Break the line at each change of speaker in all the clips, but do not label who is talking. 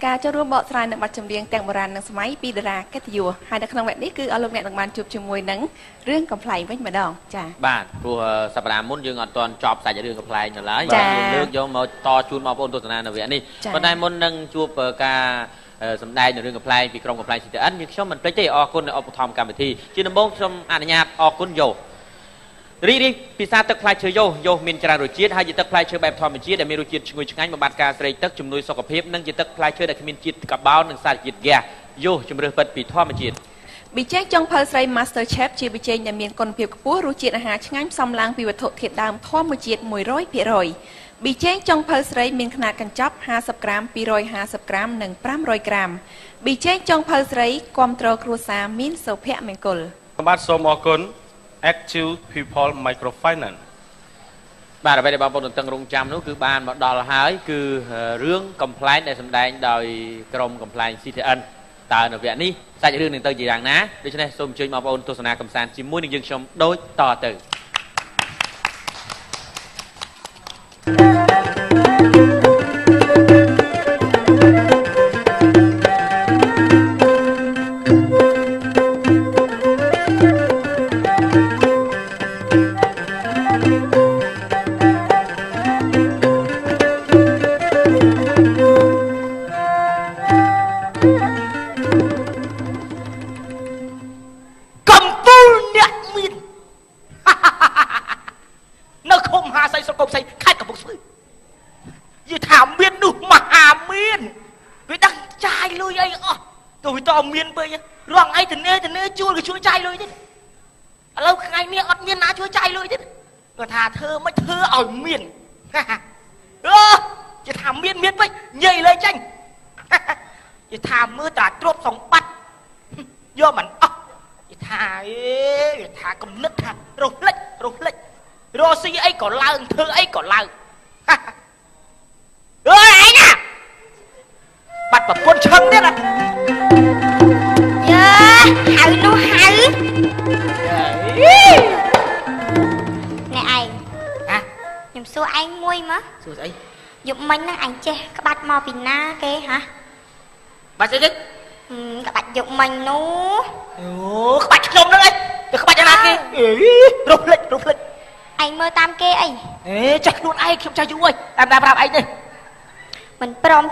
ការចូលរួមបកស្រាយនឹងបទចម្រៀងទាំងបុរាណនិងសម័យពីតារាកិត្តិយសហើយនៅក្នុងវគ្គនេះគឺអស់លោកអ្នកនឹងបានជួបជាមួយនឹងរឿងកំ pl ែងវិញម្ដងចា៎
បាទព្រោះសប្តាហ៍មុនយើងអត់ទាន់ចប់សាច់រឿងកំ pl ែងនៅឡើយយើងលើកយកមកតជូនបងប្អូនទស្សនានៅវគ្គនេះប៉ុន្តែមុននឹងជួបការសម្ដែងនៅរឿងកំ pl ែងពីក្រុមកំ pl ែង CTN ខ្ញុំមិនភ្លេចទេអរគុណឧបត្ថម្ភកម្មវិធីជាដំបូងខ្ញុំអនុញ្ញាតអរគុណយោរីពិសាទឹកផ្លែឈើយោមានច្រើនរសជាតិហើយជាទឹកផ្លែឈើបែបធម្មជាតិដែលមានរសជាតិឈ្ងុយឆ្ងាញ់បំបត្តិការស្រេកទឹកជំនួយសុខភាពនិងជាទឹកផ្លែឈើដែលគ្មានជាតិកាបូននិងសារជាតិហ្គាសយោជំរឿសពិតពីធម្មជាតិ
ប៊ីចេងចុងភៅស្រី Master Chef ជាប៊ីចេងដែលមានគុណភាពខ្ពស់រសជាតិអាហារឆ្ងាញ់ផ្សំឡើងពីវត្ថុធាតុដើមធម្មជាតិ 100% ប៊ីចេងចុងភៅស្រីមានขนาดកញ្ចប់50ក្រាម250ក្រាមនិង500ក្រាមប៊ីចេងចុងភៅស្រីគាំទ្រគ្រួសារមានសុភមង្គល
បាទសូមអរគុណActive People Microfinance
បាទអ្វីដែលបងប្អូនតឹងរងចាំនោះគឺបានមកដល់ហើយគឺរឿងកំ pl ែងដែលសម្ដែងដោយក្រុមកំ pl ែង CTN តើនៅវគ្គនេះសាច់រឿងនឹងទៅជាយ៉ាងណាដូច្នេះសូមអញ្ជើញបងប្អូនទស្សនាកំសាន្តជាមួយនឹងយើងខ្ញុំដូចតទៅ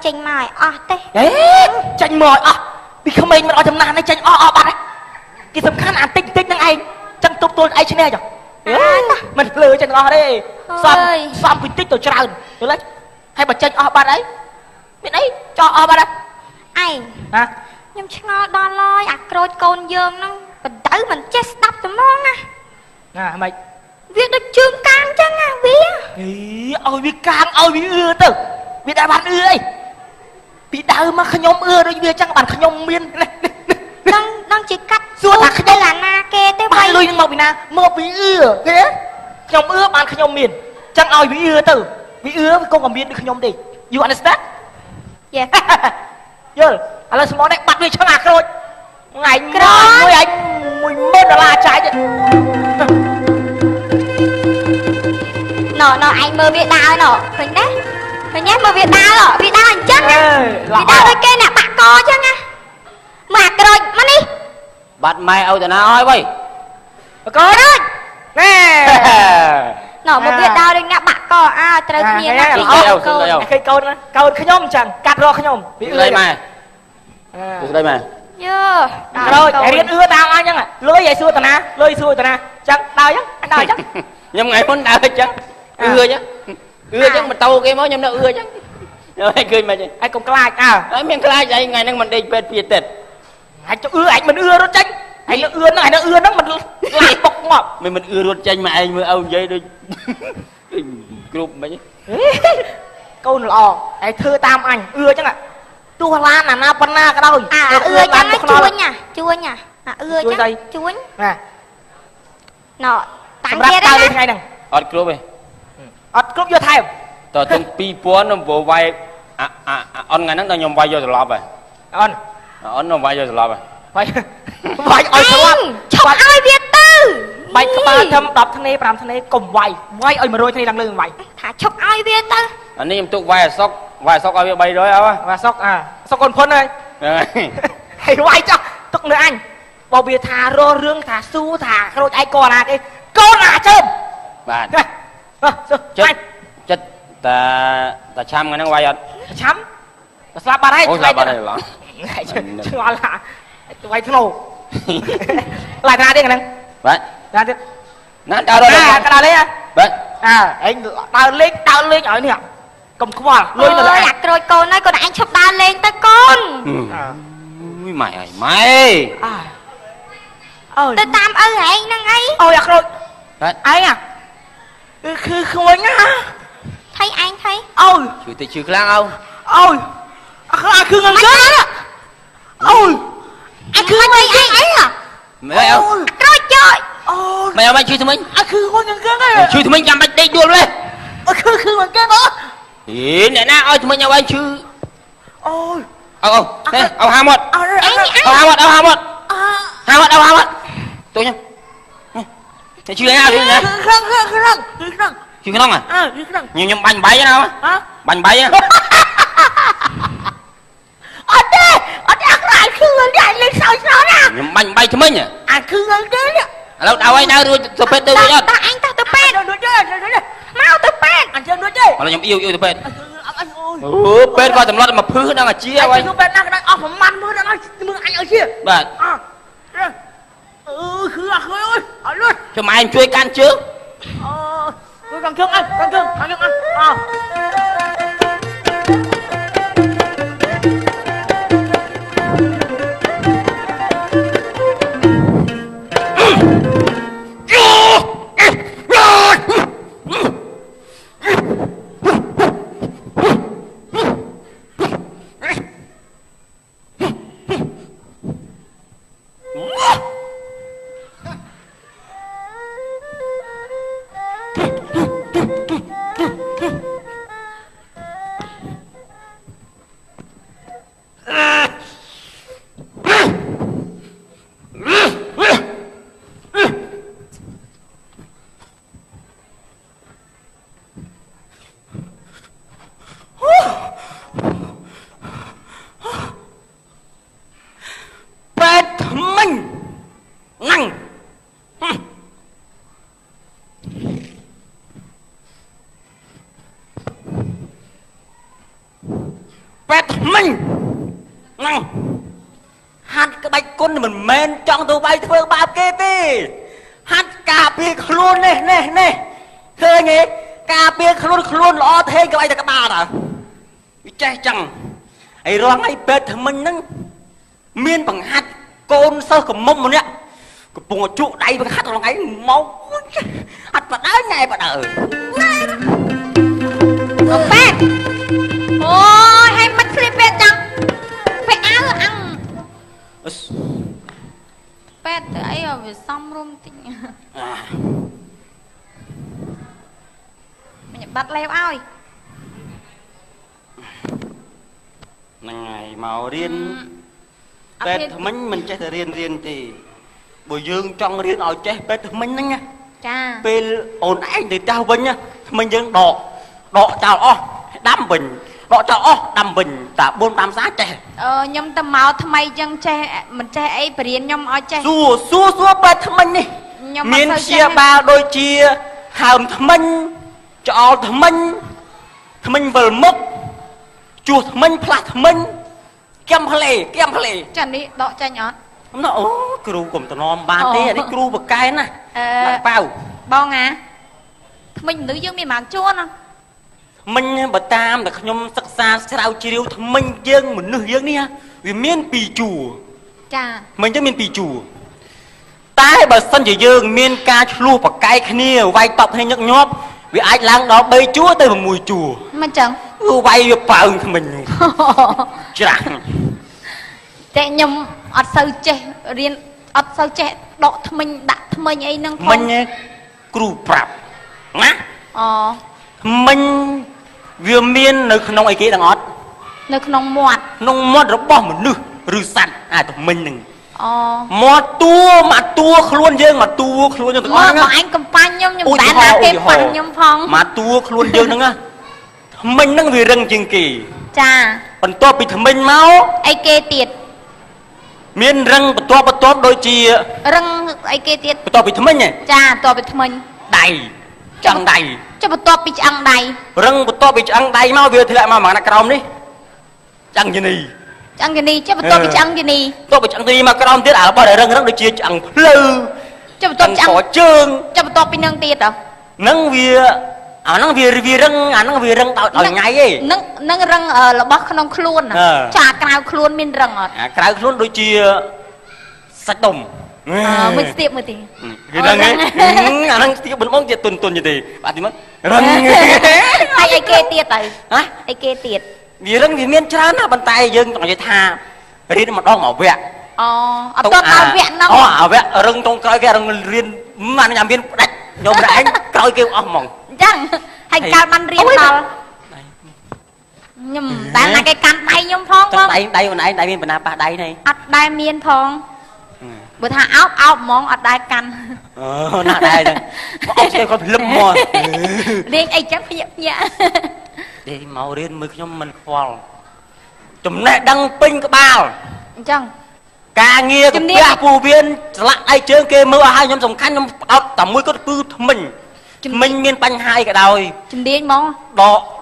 ចេញមកឲ្យអស់ទេ
ចេញមកឲ្យអស់ពីក្មេងមិនអស់ចំណាស់នេះចេញអស់បាត់គេសំខាន់អាតិចនឹងឯងចឹងទប់ទល់ឯងឈ្នះចុះមិនភ្លើចឹងអស់ទេសំពីតិចទៅច្រើនយល់ទេហើយបើចេញអស់បាត់អីមានអីចោលអស់បាត់
ឯងណាខ្ញុំឆ្ងល់ដល់ឡើយអាក្រូចកូនយើងហ្នឹងបដៅមិនចេះស្ដាប់ត្មងណា
ម៉េច
វាដូចជើងកាងចឹងណាវា
ឲ្យវាកាងឲ្យវាអឺទៅវាដែរបានអឺអីពីដើមមកខ្ញុំអឺដូចវាចឹងបានខ្ញុំមាន
ដឹងជាកាត់
សួរថាខ្ញុំ
អាណាគេទេ
បាយលុយនឹងមកពីណាមកពីអឺគេខ្ញុំអឺបានខ្ញុំមានចឹងឲ្យវាអឺទៅវាអឺវាគង់តែមានដូចខ្ញុំទេ You understand
យេ
យល់ឥឡូវស្មោះនេះបាត់វាឆ្ងអាក្រូចថ្ងៃមួយឯង$10000ចាយទៀត
ណ៎ឯងមើលវាដើរណ៎ឃើញទេឃើញទេមើលវាដើរអញ្ចឹងវាដើរដូចគេអ្នកបាក់កអញ្ចឹងណាមើលអាក្រូចមកនេះ
បាត់ម៉ែឲ្យតាណាឲ្យវ៉ៃ
ក្រូចណែ
មកវាដើរដូចអ្នកបាក់កត្រូវគ្នាណា
គេកូនខ្ញុំអញ្ចឹងកាត់រកខ្ញុំ
វាអឺម៉ែស្ដីម៉ែ
យើ
ក្រូចរៀនអឺតាមអញចឹងលុយឲ្យសួរតាណាចឹងដើរចឹង
ខ្ញុំថ្ងៃមុនដើរចឹងអឺចឹងម៉ូតូគេមកខ្ញុំនៅអឺចឹងហើយឃើញមិនទេ
ឯងកុំខ្លាច
ហើយមានខ្លាចអីថ្ងៃហ្នឹងមិនដេកពេទ្យពីទៀត
អាចអឺឯងមិនអឺរត់ចេញឯងនៅអឺហ្នឹងមិនឡាយបុកមក
មិនអឺរត់ចេញមកឯងមើលឪនិយាយដូចគ្រប់មិន
កូនល្អឯងធ្វើតាមអញអឺចឹងទោះឡានអាណាប៉ុណ្ណាក៏ដោយ
អឺចឹងជួញអឺចឹងជួញ
ណា
ណ៎
តាំងទៀតថ្ងៃហ្នឹង
អត់គ្រប់ទេ
អត់គ្រប់យកថែម
តើទាំង2000នឹងវាយអនថ្ងៃហ្នឹងដល់ខ្ញុំវាយយកត្រឡប់ហើយអនខ្ញុំវាយយកត្រឡប់ហើយ
វាយឲ្យស្លាប់
ឈប់ឲ្យវាទៅ
បាច់ក្បាលធំ10ធ្នេ5ធ្នេកុំវាយឲ្យ100ធ្នេឡើងលើវាយ
ថាឈប់ឲ្យវាទៅ
អានេះខ្ញុំទុកវាយអសុក
vài sóc ai bay rồi á
và sóc con phun ơi hay quay cho tức nữa anh bao bia thà rô rương thà su thà rồi ai còn là cái con là chơm
bạn
chết
chết ta chăm cái nó quay anh
chấm slap ba đấy
ôi slap ba đây là
chưa là quay thế nào lại ra đi cái này
vậy
ra đi
nó đào rồi
cái nào đấy à
vậy
anh đào lên ở nè cầm khoa lôi nó lại
rồi con ơi con anh chụp đào lên tới con
mày
tôi tam ơi anh năng ấy
ôi rồi
đấy
ai à cứ khôi nhá
thấy anh thấy
ôi
chửi thì chửi lang không
ôi cứ ngân chết ôi
anh cứ thấy anh ấy à
mày không
rồi trời
ôi
mày mày chửi tụi mình
cứ khôi ngân chết đấy
chửi tụi mình làm mày đi đuổi lên
cứ ngân chết đó
ý nè na ơi tụi mình nhau anh chửi
ôi
thế ông ham một ham một tôi nhá thế chửi nào đi nhá chửi cái nông à nhưng bành bay nào á bành bay á
ở đây lại cứ ngân lên sao nè
nhưng bành bay cho mình à
cứ ngân chết
đâu đâu ai nào tôi pet tôi nhá
anh ta tôi pet
rồi
mau tôi pet
anh chơi nữa chơi
mà là nhầm yêu tôi pet
anh
pet coi tầm lót mà phứ đang là chia
anh cứ pet đang off man mới đang anh ở chia
bạn
khứ ơi ở luôn
cho mày anh chui can chứ
càng thương anh
mình men trong tụi bay thưa ba kia đi hát cà phê luôn nè thưa nghe cà phê luôn lo thế cái bay ta các ba à chạy chẳng ai rong ai bệt thằng mình nâng miên bằng hát côn sơ cầm mông mà nè cái bùn trụ đầy bằng hát là ngay máu hát vào đá ngày vào đời
ông bét ôi hay mất phê bét chẳng phải áo ăn bét từ ấy rồi về xong luôn tình mình bắt leo ơi
ngày màu riêng bét mình chơi thì riêng thì bồi dương trong riêng ở chơi bét mình đó nha
cha
ពេលអូនឯងទៅចៅវិញថ្មិញយើងដកចោលអស់ដាំវិញដកចោលអស់ដាំវិញតា4 5សាចេះ
ខ្ញុំទៅមកថ្មីចឹងចេះមិនចេះអីបរៀនខ្ញុំឲ្យចេះ
សួរបែបថ្មិញនេះមានព្យាបាលដូចជាហើមថ្មិញច្អល់ថ្មិញវិលមុខជួសថ្មិញផ្លាស់ថ្មិញគៀមផ្លេ
ចានេះដកចាញ់អត់
ណ៎អូគ្រូកុំតំណមបានទេនេះគ្រូបកែណាដាក់ប៉ៅ
បងណាថ្មិញមនុស្សយើងមានប៉ុន្មានជួន
មិញបើតាមតែខ្ញុំសិក្សាស្រាវជ្រាវថ្មិញយើងមនុស្សយើងនេះវាមាន2ជួរ
ចា
មិញទៅមាន2ជួរតែបើសិនជាយើងមានការឆ្លោះបកែកគ្នាវាយតប់គ្នាញឹកញាប់វាអាចឡើងដល់3ជួរទៅ6ជួរ
មិនចឹង
វាយវាប៉ើងថ្មិញច្រាស់
តែខ្ញុំអត់សូវចេះរៀនអត់សូវចេះដកថ្មិញដាក់ថ្មិញអីហ្នឹង
ផងមិញគ្រូប្រាប់ណាថ្មិញវាមាននៅក្នុងអីគេទាំងអត់
នៅក្នុងមាត់
របស់មនុស្សឬសត្វអាថ្មិញហ្នឹង
មា
ត់មកតួខ្លួនយើងទាំងអស់ហ្នឹង
បងឯងកំប៉ាញ់ខ្ញុំមិនដែលណាគេប៉ាញ់ខ្ញុំផង
មកតួខ្លួនយើងហ្នឹងថ្ mình nâng vì rừng chừng kỳ
ចា
còn to bị thầm mình máu
អីគេទៀត
miên rừng bật to đôi chi
រឹងអីគេទៀត
bật to bị thầm mình này
ចាបន្ទាប់ពីថ្មិញ
đầy chẳng đầy
ចុះបន្ទាប់ពីឆ្អឹងដៃ
rừng bật to bị chẳng đầy máu vừa thì lại mà nó còng đi chẳng gì nì
ឆ្អឹងយានីចុះបន្ទាប់ពីឆ្អឹងយានី
to bị chẳng đi mà còng tiết à bao để rừng đôi chi chẳng lư
ចុះបន្ទាប់
chẳng
ឆ្អឹង
có chương
ចុះបន្ទាប់ពីនឹងទៀតហ៎
nâng vì nâng vì rừng tạo ngay ấy
នឹងរឹងរបស់ក្នុងខ្លួនចាក្រៅខ្លួនមានរឹងអត់
cái luôn đôi chi sạch đồng
មួយស្ទាបមួយទី
cái rừng ấy nâng tí bún bông chết tuần như thế bạn thì mất rừng
ហើយអីគេទៀតទៅ
hả
អីគេទៀត
vì rừng vì miên chán á bàn tay dương còn vậy tha riêng mà đong ở vẹn
អូអត់តទៅវគ្គហ្នឹង
ở vẹn rừng trong cái rừng riêng mà nhà miên đạch nhôm đã anh coi kêu ong mỏng
អញ្ចឹងហើយកាលបានរៀនដល់ខ្ញុំតែណាគេកាន់ដៃខ្ញុំផងបង
đáy đáy này đáy miên bần ba đáy này
អត់ដែលមានផងបើថាអោបហ្មងអត់ដែលកាន់
nè đây này ong xem con lụm mò
រៀងអីចឹងភ្ញាក់ភ្ញាក់
đi màu riêng mực nhôm mình khoal chùm này đăng pin cái bao
អញ្ចឹង
ca nghe cái bia phù viên lại ai chơi kê mưa hai nhóm dòng khăn nhóm áo tầm mũi có tư mình mình miên banh hai cái đôi
ជំនាញហ្មង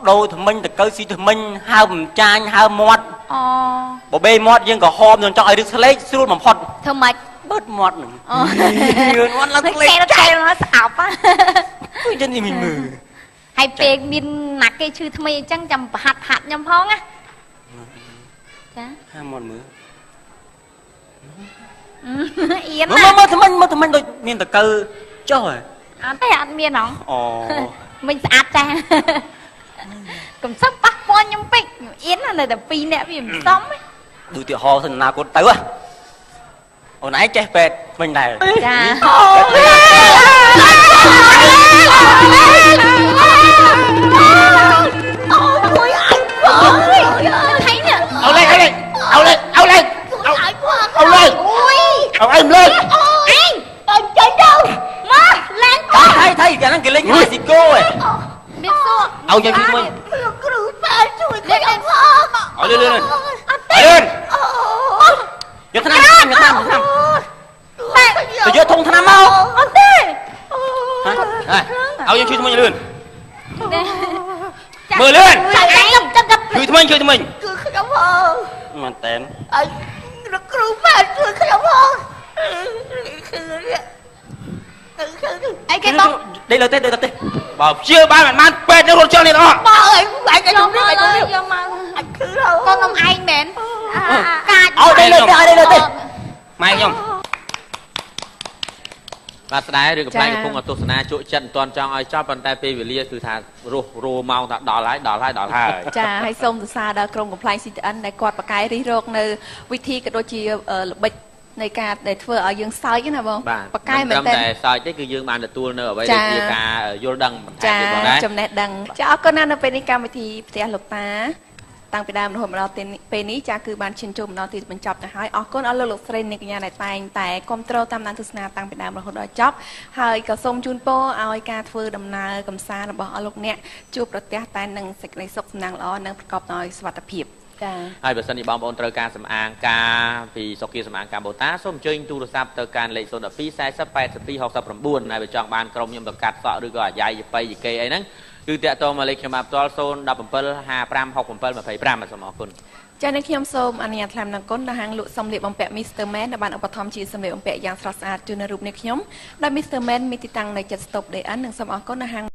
đôi thì mình từ cơ si thì mình hai bầm chan hai mót
អូ
bộ bê mót nhưng có hôm rồi cho ai được lấy xuống mà phật
ធ្វើម៉េច
bớt mót nữa
អូ
mót là
គេ
lấy
គេnó ស្អប់
ui chân gì mình mừ
ហើយពេលមានណាគេឈឺថ្មីអញ្ចឹងចាំប្រហាត់ហាត់ខ្ញុំផងណាចា
hai mót mừ
អៀន
mà
ណា
thì mình đôi miên từ cơ cho rồi
អត់ទេអត់មានហង
ồ
មិញស្អាតចាកុំសឹកប៉ះពាល់ខ្ញុំពេកខ្ញុំអៀនណានៅតែ2នាក់វាមិនសម
đủ tiểu ho thân nào cốt tới à hồi nãy che pet mình này
ចា
ôi anh ơi
ថៃនេះ
เอาเลยเอาเลยเอาเลยเอาเลยเอาเลยเอาem lên
អញចេញទៅមកឡើងកោ
thay cái năng cái linh hai xì cô ấy
មានសួរ
เอายังพี่มึง
គ្រូប៉ាជួយខ្ញុំផង
เอาlên lên
អត់ទេ
lên giờ thằng nam giờ thằng nam
តែ
tôi giờ thùng thằng nam mau
អត់ទេ
เอายังช่วยทำไมลื่น
នេះ
มือลื่น
ចាំចាំ
ช่วยทำไม
ជួយខ្ញុំផង
มันเต้น
អញគ្រូប៉ាជួយខ្ញុំផងអីគេបង
đây là tết bảo chưa ba mẹ man pet nó rột trơn này đó
បងអើយបាច់ខ្ញុំយកមកអញគឺកូននំឯងមែនកាច
đây là tết mày không
បាទស្ដាយឬកំ pl ែងកំពុងទស្សនាជក់ចិត្តមិនទាន់ចង់ឲ្យចប់ប៉ុន្តែពេលវេលាគឺថារស់ម៉ោងថាដល់ហើយ
ចាហើយសូមសរសើរដល់ក្រុមកំ pl ែង CTN ដែលគាត់បកកាយរិះរកនៅវិធីក៏ដូចជាល្បិចនៃការដែលធ្វើឲ្យយើងសើចណាបង
បកកាយមែនតើតែសើចទេគឺយើងបានទទួលនៅអ្វីដែលជាការយល់ដឹងបន្ថែមទៀតបងណា
ចំណេះដឹងចាអរគុណណាស់នៅពេលនេះកម្មវិធីផ្ទះលោកតាតាំងពីដើមរហូតមកដល់ពេលនេះចាគឺបានឈានចូលមកដល់ទីបញ្ចប់ទៅហើយអរគុណអស់លោកស្រីអ្នកកញ្ញាដែលតែងតែគ្រប់គ្រងតាមដានទស្សនាតាំងពីដើមរហូតដល់ចប់ហើយក៏សូមជូនពរឲ្យការធ្វើដំណើរកំសាន្តរបស់អស់លោកអ្នកជួបប្រទះតែនឹងសេចក្តីសុខសំណាងល្អនិងប្រកបដោយសុវត្ថិភាពចា
ហើយបើសិនជាបងប្អូនត្រូវការសម្អាងការពីសុគាសម្អាងការបូតាសូមអញ្ជើញទូរស័ព្ទទៅកាន់លេខ012 40 82 69ហើយបើចង់បានក្រុមខ្ញុំទៅកាត់សក់ឬក៏អាយ៉ៃយប៉ៃយីកេអីហ្នឹងគឺតាក់ទងមកលេខខ្ញុំបានផ្ទាល់017 55 67 25សូមអរគុណ
ចា៎នេះខ្ញុំសូមអនុញ្ញាតថ្លែងអំណរគុណដល់ហាងលក់សម្លៀកបំពាក់ Mr. Man ដែលបានឧបត្ថម្ភជាសម្លៀកបំពាក់យ៉ាងស្រស់ស្អាតជូននៅរូបនេះខ្ញុំដោយ Mr. Man មានទីតាំងនៅចិត្ត Stop DN និងសូមអរគុណដល់ហាង